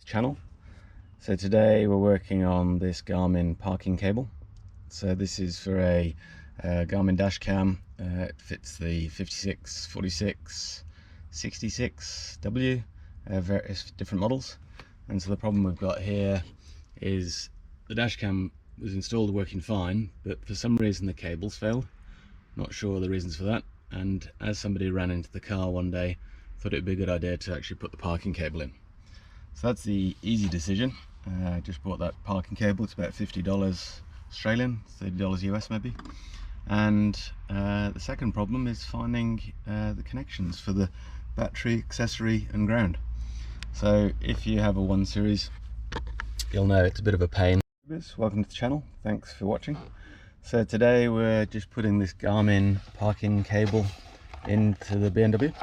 channel. So today we're working on this Garmin parking cable. So this is for a Garmin Dashcam. It fits the 56, 46, 66W, various different models. And so the problem we've got here is the Dashcam was installed working fine, but for some reason the cables failed. Not sure the reasons for that. And as somebody ran into the car one day, thought it would be a good idea to actually put the parking cable in. So that's the easy decision. I just bought that parking cable. It's about $50 Australian, $30 US maybe. And the second problem is finding the connections for the battery, accessory and ground. So if you have a 1 series, you'll know it's a bit of a pain. Welcome to the channel, thanks for watching. So today we're just putting this Garmin parking cable into the BMW.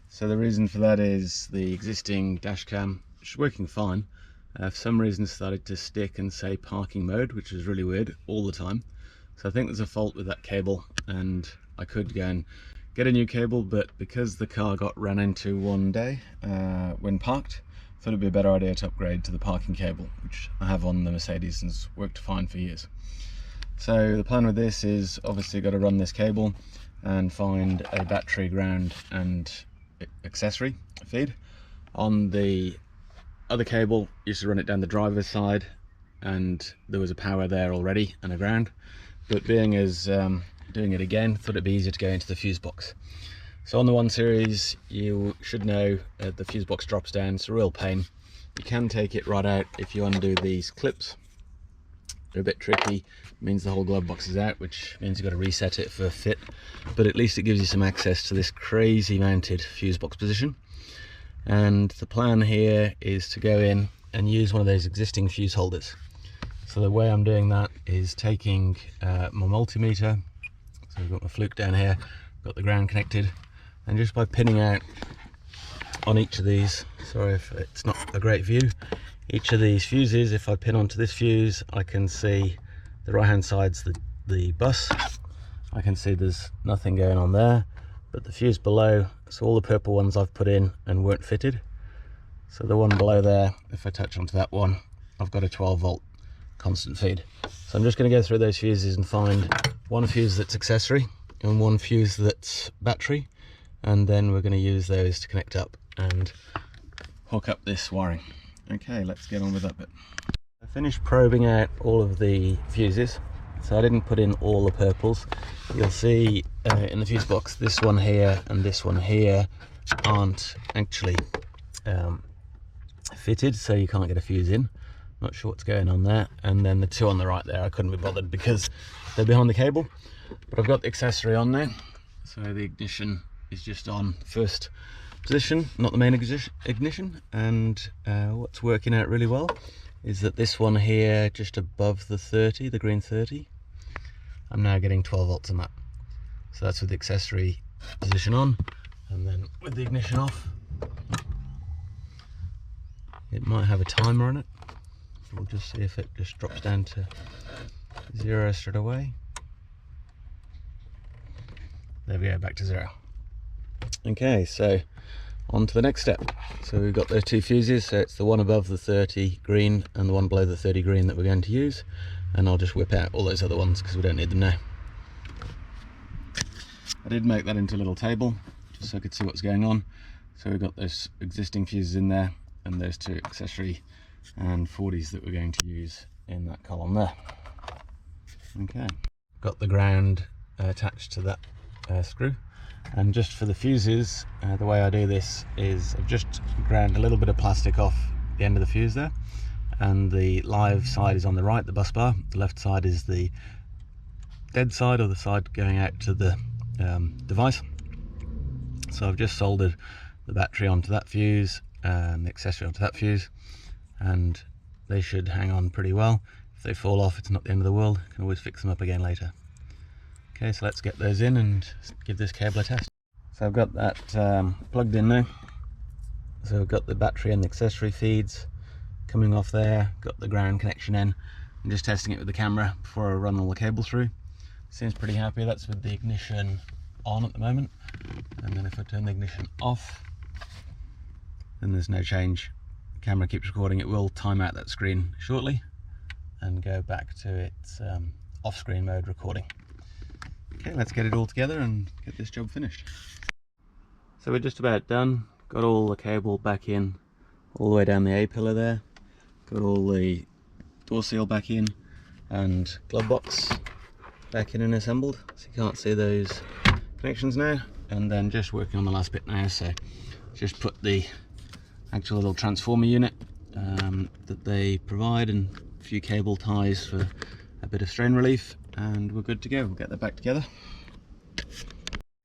So the reason for that is the existing Dashcam, which is working fine, for some reason started to stick and say parking mode, which is really weird all the time. So I think there's a fault with that cable, and I could go and get a new cable, but because the car got ran into one day when parked, I thought it'd be a better idea to upgrade to the parking cable, which I have on the Mercedes and it's worked fine for years. So the plan with this is obviously got to run this cable and find a battery, ground and accessory feed. On the other cable, used to run it down the driver's side and there was a power there already and a ground, but being as doing it again, thought it'd be easier to go into the fuse box. So on the 1 series, you should know the fuse box drops down. It's a real pain. You can take it right out if you undo these clips. They're a bit tricky. It means the whole glove box is out, which means you've got to reset it for fit, but at least it gives you some access to this crazy mounted fuse box position. And the plan here is to go in and use one of those existing fuse holders. So the way I'm doing that is taking my multimeter. So I've got my fluke down here, got the ground connected, and just by pinning out on each of these, sorry if it's not a great view, each of these fuses, if I pin onto this fuse, I can see the right hand side's the bus. I can see there's nothing going on there, but the fuse below, so all the purple ones I've put in and weren't fitted. So the one below there, if I touch onto that one, I've got a 12 volt constant feed. So I'm just going to go through those fuses and find one fuse that's accessory and one fuse that's battery, and then we're going to use those to connect up and hook up this wiring. Okay, let's get on with that bit. I finished probing out all of the fuses, so I didn't put in all the purples. You'll see in the fuse box, this one here and this one here aren't actually fitted, so you can't get a fuse in. Not sure what's going on there. And then the two on the right there, I couldn't be bothered because they're behind the cable, but I've got the accessory on there. So the ignition is just on first position, not the main ignition. And what's working out really well is that this one here, just above the 30, the green 30, I'm now getting 12 volts on that. So that's with the accessory position on, and then with the ignition off, it might have a timer on it. We'll just see if it just drops down to 0 straight away. There we go, back to 0. Okay, so on to the next step. So we've got those two fuses, so it's the one above the 30 green and the one below the 30 green that we're going to use, and I'll just whip out all those other ones because we don't need them now. I did make that into a little table just so I could see what's going on. So we've got those existing fuses in there and those two accessory and 40s that we're going to use in that column there. Okay, got the ground attached to that screw, and just for the fuses, the way I do this is I've just ground a little bit of plastic off the end of the fuse there, and the live side is on the right, the bus bar. The left side is the dead side, or the side going out to the device. So I've just soldered the battery onto that fuse and the accessory onto that fuse, and they should hang on pretty well. If they fall off, it's not the end of the world. You can always fix them up again later. Okay, so let's get those in and give this cable a test. So I've got that plugged in now. So I've got the battery and the accessory feeds coming off there, got the ground connection in. I'm just testing it with the camera before I run all the cable through. Seems pretty happy. That's with the ignition on at the moment, and then if I turn the ignition off, then there's no change the camera keeps recording, it will time out that screen shortly and go back to its off-screen mode recording. Okay, let's get it all together and get this job finished. So we're just about done. Got all the cable back in, all the way down the A-pillar there. Got all the door seal back in and glove box back in and assembled. So you can't see those connections now. And then just working on the last bit now. So just put the actual little transformer unit that they provide and a few cable ties for a bit of strain relief, and we're good to go. We'll get that back together.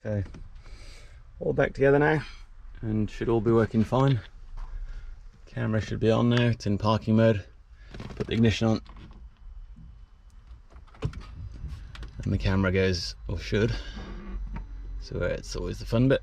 Okay, all back together now and should all be working fine. Camera should be on now, it's in parking mode. Put the ignition on and the camera goes, or should, so it's always the fun bit.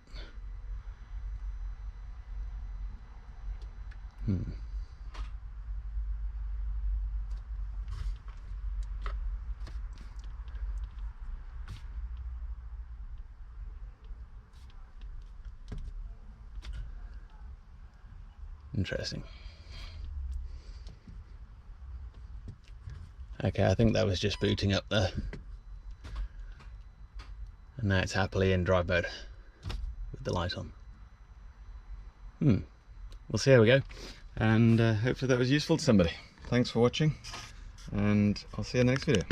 Interesting. Okay, I think that was just booting up there. And now it's happily in drive mode with the light on. We'll see how we go. And hopefully that was useful to somebody. Thanks for watching, and I'll see you in the next video.